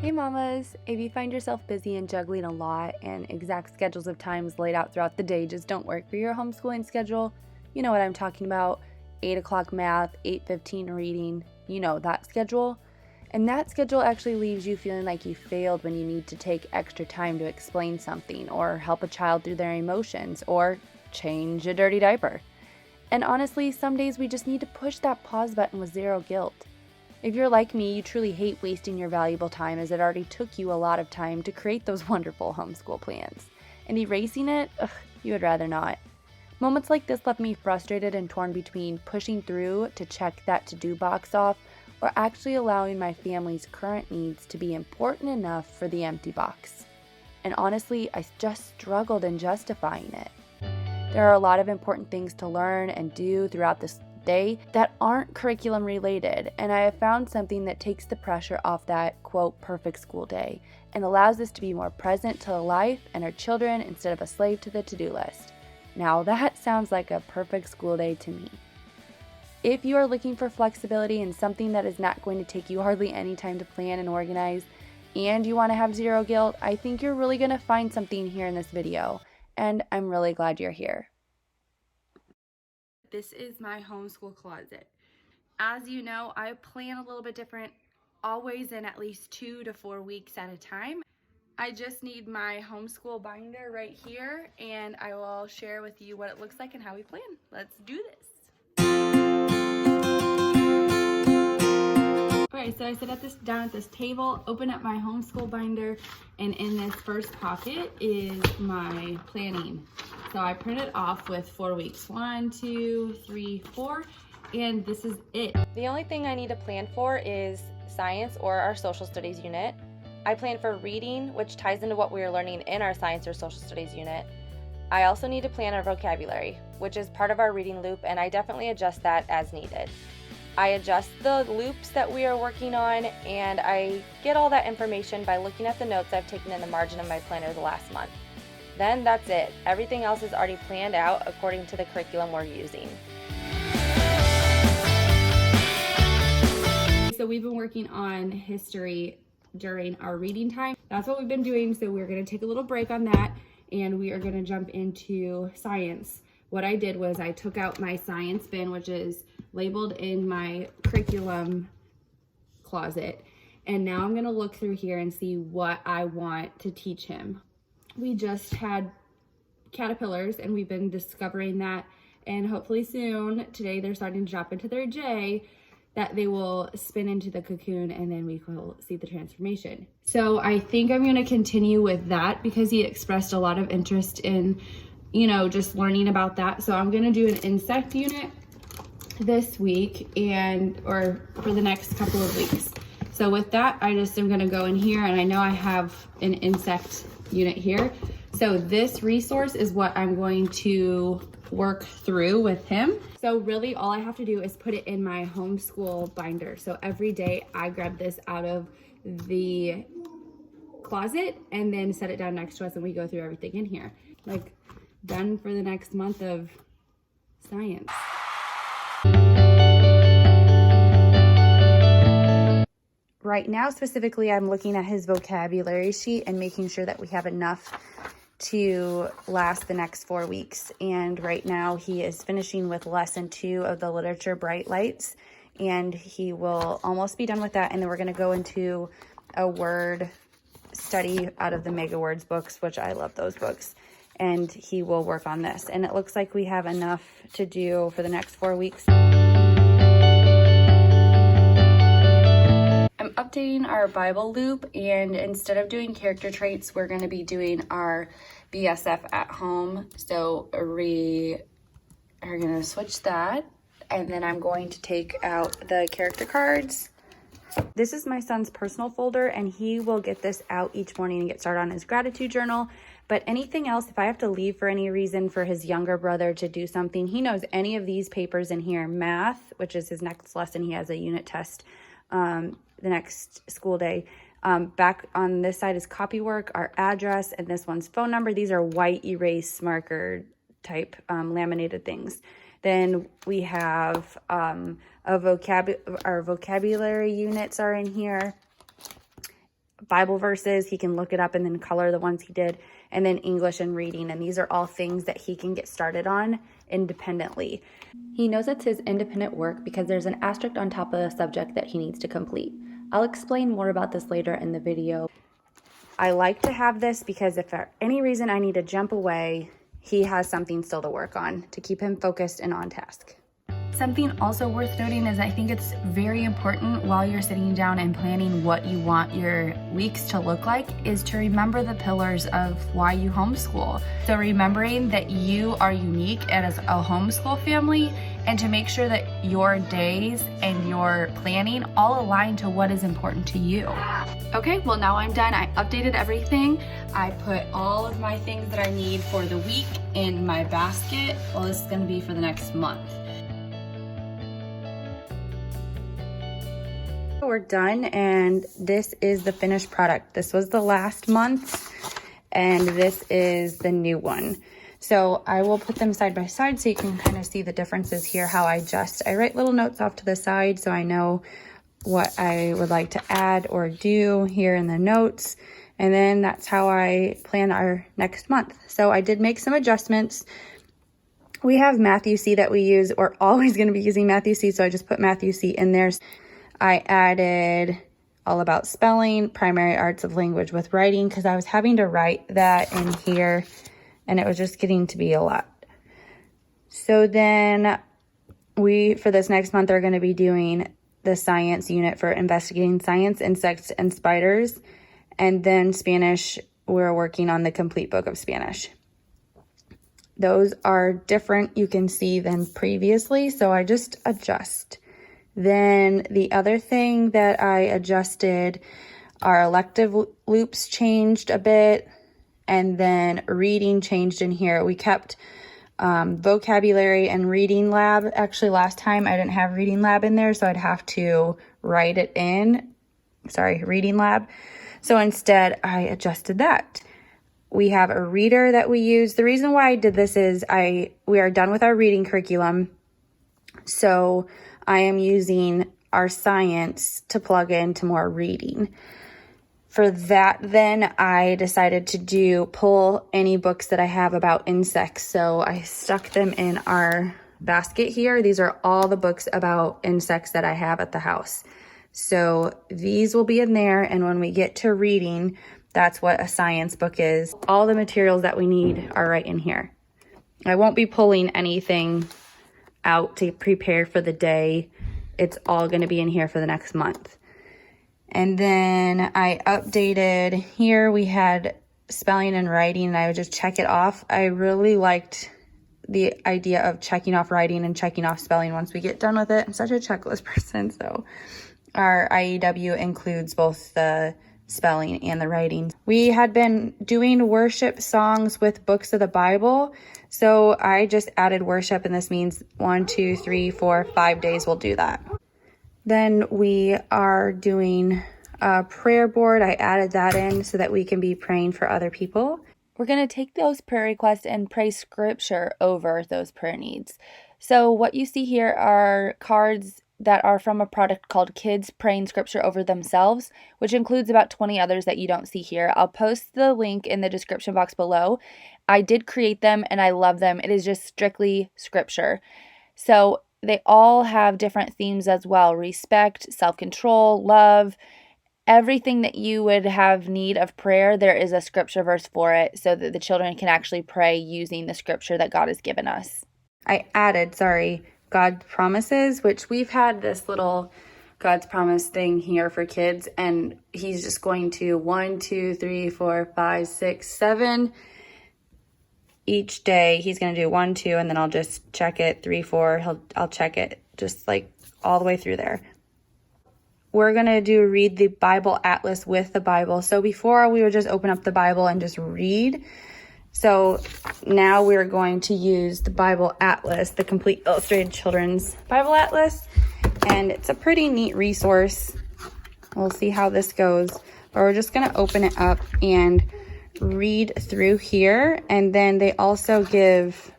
Hey mamas, if you find yourself busy and juggling a lot and exact schedules of times laid out throughout the day just don't work for your homeschooling schedule, you know what I'm talking about. 8 o'clock math, 8:15 reading, you know that schedule. And that schedule actually leaves you feeling like you failed when you need to take extra time to explain something or help a child through their emotions or change a dirty diaper. And honestly, some days we just need to push that pause button with zero guilt. If you're like me, you truly hate wasting your valuable time as it already took you a lot of time to create those wonderful homeschool plans. And erasing it, you would rather not. Moments like this left me frustrated and torn between pushing through to check that to-do box off or actually allowing my family's current needs to be important enough for the empty box. And honestly, I just struggled in justifying it. There are a lot of important things to learn and do throughout this day that aren't curriculum related, and I have found something that takes the pressure off that quote perfect school day and allows us to be more present to life and our children instead of a slave to the to-do list. Now that sounds like a perfect school day to me. If you are looking for flexibility and something that is not going to take you hardly any time to plan and organize, and you want to have zero guilt, I think you're really going to find something here in this video, and I'm really glad you're here. This is my homeschool closet. As you know, I plan a little bit different, always in at least 2 to 4 weeks at a time. I just need my homeschool binder right here, and I will share with you what it looks like and how we plan. Let's do this. Alright, so I sit down at this table, open up my homeschool binder, and in this first pocket is my planning. So I printed off with 4 weeks, 1, 2, 3, 4, and this is it. The only thing I need to plan for is science or our social studies unit. I plan for reading, which ties into what we are learning in our science or social studies unit. I also need to plan our vocabulary, which is part of our reading loop, and I definitely adjust that as needed. I adjust the loops that we are working on, and I get all that information by looking at the notes I've taken in the margin of my planner the last month. Then that's it. Everything else is already planned out according to the curriculum we're using. So we've been working on history during our reading time. That's what we've been doing, so we're going to take a little break on that, and we are going to jump into science. What I did was I took out my science bin, which is labeled in my curriculum closet, and now I'm going to look through here and see what I want to teach him. We just had caterpillars, and we've been discovering that, and hopefully soon, today they're starting to drop into their J, that they will spin into the cocoon, and then we will see the transformation. So I think I'm going to continue with that because he expressed a lot of interest in, just learning about that. So I'm going to do an insect unit this week or for the next couple of weeks. So with that, I just am going to go in here, and I know I have an insect unit here. So this resource is what I'm going to work through with him. So really all I have to do is put it in my homeschool binder. So every day I grab this out of the closet and then set it down next to us, and we go through everything in here. Like, done for the next month of science. Right now, specifically, I'm looking at his vocabulary sheet and making sure that we have enough to last the next 4 weeks. And right now, he is finishing with lesson 2 of the literature Bright Lights, and he will almost be done with that. And then we're going to go into a word study out of the Mega Words books, which I love those books. And he will work on this. And it looks like we have enough to do for the next 4 weeks. I'm updating our Bible loop, and instead of doing character traits, we're going to be doing our BSF at home. So we are going to switch that, and then I'm going to take out the character cards. This is my son's personal folder, and he will get this out each morning and get started on his gratitude journal. But anything else, if I have to leave for any reason for his younger brother to do something, he knows any of these papers in here. Math, which is his next lesson, he has a unit test the next school day. Back on this side is copywork, our address, and this one's phone number. These are white erase marker type laminated things. Then we have our vocabulary units are in here. Bible verses. He can look it up and then color the ones he did, and then English and reading. And these are all things that he can get started on independently. He knows it's his independent work because there's an asterisk on top of the subject that he needs to complete. I'll explain more about this later in the video. I like to have this because if for any reason I need to jump away, he has something still to work on to keep him focused and on task. Something also worth noting is I think it's very important while you're sitting down and planning what you want your weeks to look like is to remember the pillars of why you homeschool. So remembering that you are unique as a homeschool family, and to make sure that your days and your planning all align to what is important to you. Okay, well now I'm done. I updated everything. I put all of my things that I need for the week in my basket. Well, this is gonna be for the next month. We're done, and this is the finished product. This was the last month, and this is the new one. So I will put them side by side so you can kind of see the differences here, how I adjust. I write little notes off to the side so I know what I would like to add or do here in the notes. And then that's how I plan our next month. So I did make some adjustments. We have Matthew C that we use. We're always going to be using Matthew C, so I just put Matthew C in there. I added all about spelling, primary arts of language with writing, because I was having to write that in here and it was just getting to be a lot. So then for this next month, are going to be doing the science unit for investigating science, insects, and spiders. And then Spanish, we're working on the complete book of Spanish. Those are different, you can see, than previously, so I just adjust. Then the other thing that I adjusted, our elective loops changed a bit, and then reading changed in here. We kept vocabulary and reading lab. Actually, last time I didn't have reading lab in there, so I'd have to write it in. Sorry, reading lab. So instead, I adjusted that. We have a reader that we use. The reason why I did this is we are done with our reading curriculum. So I am using our science to plug into more reading. For that, then I decided to pull any books that I have about insects. So I stuck them in our basket here. These are all the books about insects that I have at the house. So these will be in there. And when we get to reading, that's what a science book is. All the materials that we need are right in here. I won't be pulling anything out to prepare for the day. It's all going to be in here for the next month. And then I updated here. We had spelling and writing, and I would just check it off. I really liked the idea of checking off writing and checking off spelling once we get done with it. I'm such a checklist person, so our IEW includes both the spelling and the writing. We had been doing worship songs with books of the Bible, so I just added worship, and this means 1, 2, 3, 4, 5 days we'll do that. Then we are doing a prayer board. I added that in so that we can be praying for other people. We're going to take those prayer requests and pray scripture over those prayer needs. So what you see here are cards that are from a product called Kids Praying Scripture Over Themselves, which includes about 20 others that you don't see here. I'll post the link in the description box below. I did create them and I love them. It is just strictly scripture. So they all have different themes as well: respect, self-control, love, everything that you would have need of prayer. There is a scripture verse for it so that the children can actually pray using the scripture that God has given us. I added, God promises, which we've had this little God's promise thing here for kids, and he's just going to 1, 2, 3, 4, 5, 6, 7. Each day he's going to do 1, 2, and then I'll just check it. 3, 4, I'll check it just like all the way through there. We're going to read the Bible Atlas with the Bible. So before we would just open up the Bible and just read. So now we're going to use the Bible Atlas, the Complete Illustrated Children's Bible Atlas. And it's a pretty neat resource. We'll see how this goes. But we're just going to open it up and read through here. And then they also give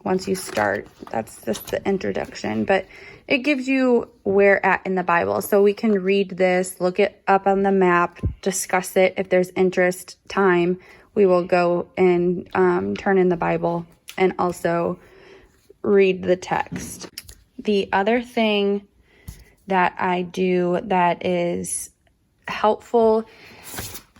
once you start. That's just the introduction, but it gives you where at in the Bible. So we can read this, look it up on the map, discuss it. If there's interest, time, we will go and turn in the Bible and also read the text. The other thing that I do that is helpful,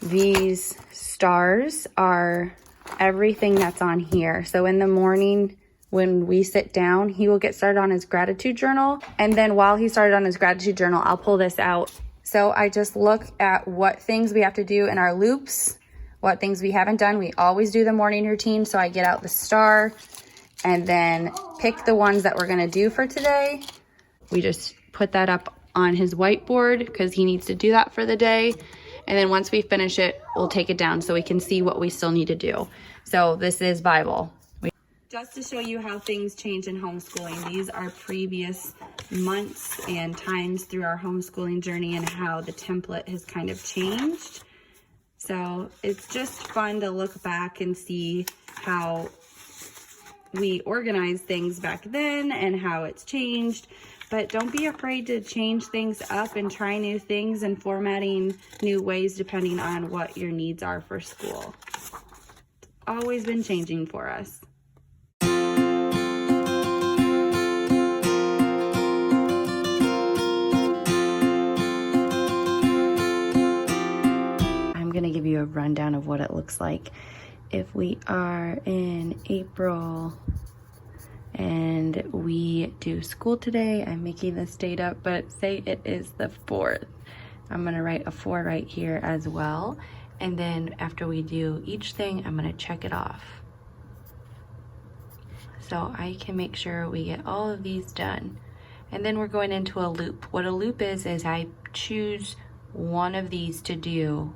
these stars are everything that's on here. So in the morning when we sit down, he will get started on his gratitude journal. And then while he started on his gratitude journal, I'll pull this out. So I just look at what things we have to do in our loops, what things we haven't done. We always do the morning routine. So I get out the star and then pick the ones that we're gonna do for today. We just put that up on his whiteboard because he needs to do that for the day. And then once we finish it, we'll take it down so we can see what we still need to do. So this is Bible. Just to show you how things change in homeschooling, these are previous months and times through our homeschooling journey and how the template has kind of changed. So it's just fun to look back and see how we organized things back then and how it's changed. But don't be afraid to change things up and try new things and formatting new ways depending on what your needs are for school. It's always been changing for us. I'm going to give you a rundown of what it looks like if we are in April and we do school today. I'm making this date up, but say it is the 4th. I'm gonna write a 4 right here as well. And then after we do each thing, I'm gonna check it off. So I can make sure we get all of these done. And then we're going into a loop. What a loop is I choose one of these to do,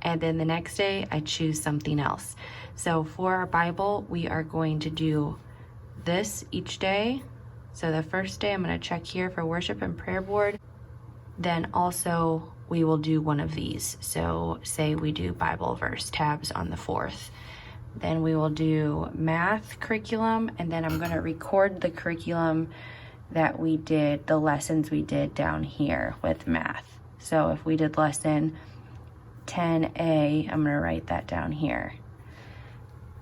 and then the next day I choose something else. So for our Bible, we are going to do this each day. So the first day I'm going to check here for worship and prayer board. Then also we will do one of these. So say we do Bible verse tabs on the 4th. Then we will do math curriculum, and then I'm going to record the curriculum that we did, the lessons we did down here with math. So if we did lesson 10A, I'm going to write that down here.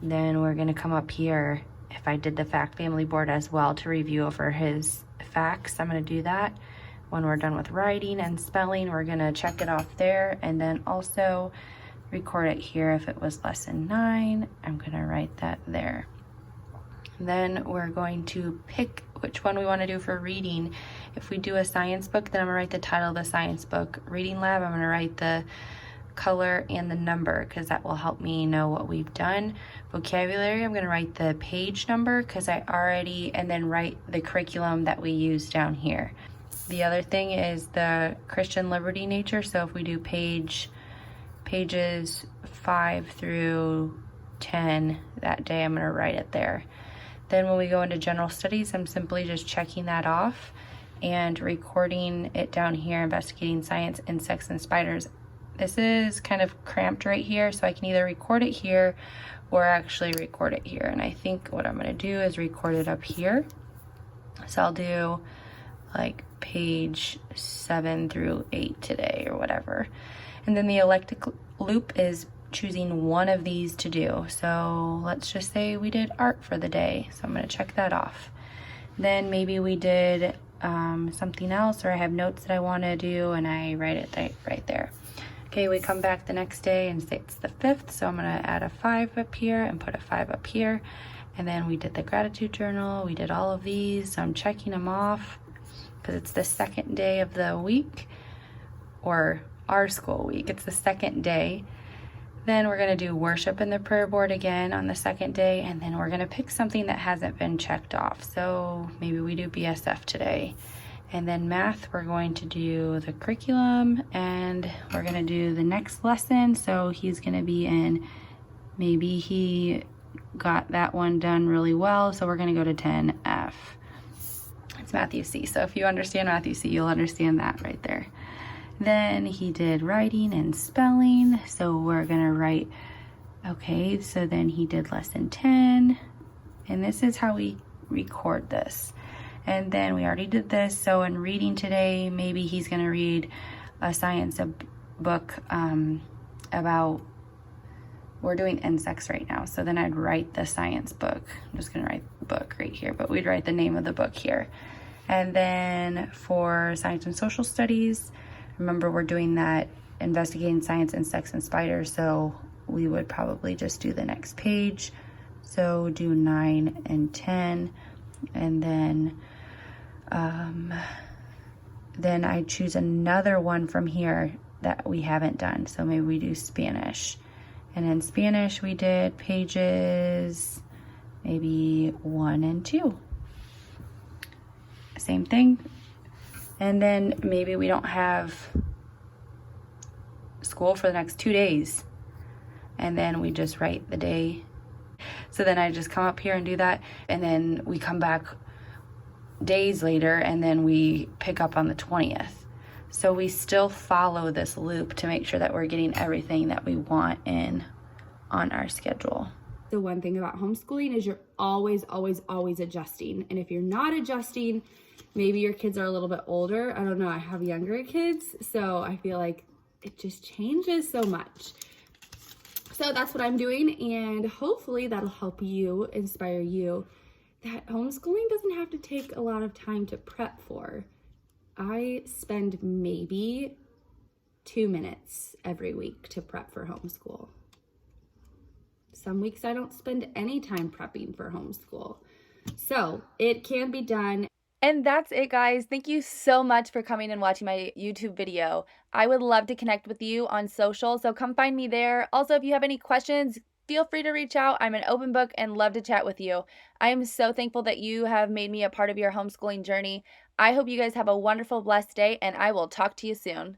Then we're going to come up here, if I did the fact family board as well, to review over his facts. I'm going to do that. When we're done with writing and spelling, we're going to check it off there, and then also record it here. If it was lesson 9, I'm going to write that there. Then we're going to pick which one we want to do for reading. If we do a science book, then I'm going to write the title of the science book. Reading lab, I'm going to write the color and the number because that will help me know what we've done. Vocabulary, I'm going to write the page number because I already, and then write the curriculum that we use down here. The other thing is the Christian liberty nature. So if we do pages 5 through 10 that day, I'm going to write it there. Then when we go into general studies, I'm simply just checking that off and recording it down here, investigating science, insects, and spiders. This is kind of cramped right here, so I can either record it here or actually record it here. And I think what I'm going to do is record it up here. So I'll do like page 7 through 8 today or whatever. And then the electric loop is choosing one of these to do. So let's just say we did art for the day. So I'm going to check that off. Then maybe we did something else, or I have notes that I want to do and I write it right there. Okay, we come back the next day and say it's the 5th. So I'm going to add a 5 up here and put a 5 up here. And then we did the gratitude journal. We did all of these. So I'm checking them off because it's the second day of the week, or our school week. It's the second day. Then we're going to do worship in the prayer board again on the second day, and then we're going to pick something that hasn't been checked off. So maybe we do BSF today. And then math, we're going to do the curriculum, and we're going to do the next lesson. So he's going to be in, maybe he got that one done really well, so we're going to go to 10F. It's Matthew C. So if you understand Matthew C, you'll understand that right there. Then he did writing and spelling, so we're gonna write, okay, so then he did lesson 10, And this is how we record this. And then we already did this, so in reading today, maybe he's going to read a science book about, we're doing insects right now, so then I'd write the science book. I'm just going to write the book right here, but we'd write the name of the book here. And then for science and social studies, remember we're doing that investigating science, insects, and spiders, so we would probably just do the next page. So do 9 and 10, and then I choose another one from here that we haven't done. So maybe we do Spanish. And in Spanish we did pages maybe 1 and 2. Same thing. And then maybe we don't have school for the next 2 days. And then we just write the day. So then I just come up here and do that. And then we come back days later and then we pick up on the 20th. So we still follow this loop to make sure that we're getting everything that we want in on our schedule. The one thing about homeschooling is you're always adjusting. And if you're not adjusting, maybe your kids are a little bit older. I don't know, I have younger kids, so I feel like it just changes so much. So that's what I'm doing, and hopefully that'll help you, inspire you, that homeschooling doesn't have to take a lot of time to prep for. I spend maybe 2 minutes every week to prep for homeschool. Some weeks I don't spend any time prepping for homeschool. So it can be done. And that's it, guys. Thank you so much for coming and watching my YouTube video. I would love to connect with you on social, so come find me there. Also, if you have any questions, feel free to reach out. I'm an open book and love to chat with you. I am so thankful that you have made me a part of your homeschooling journey. I hope you guys have a wonderful, blessed day, and I will talk to you soon.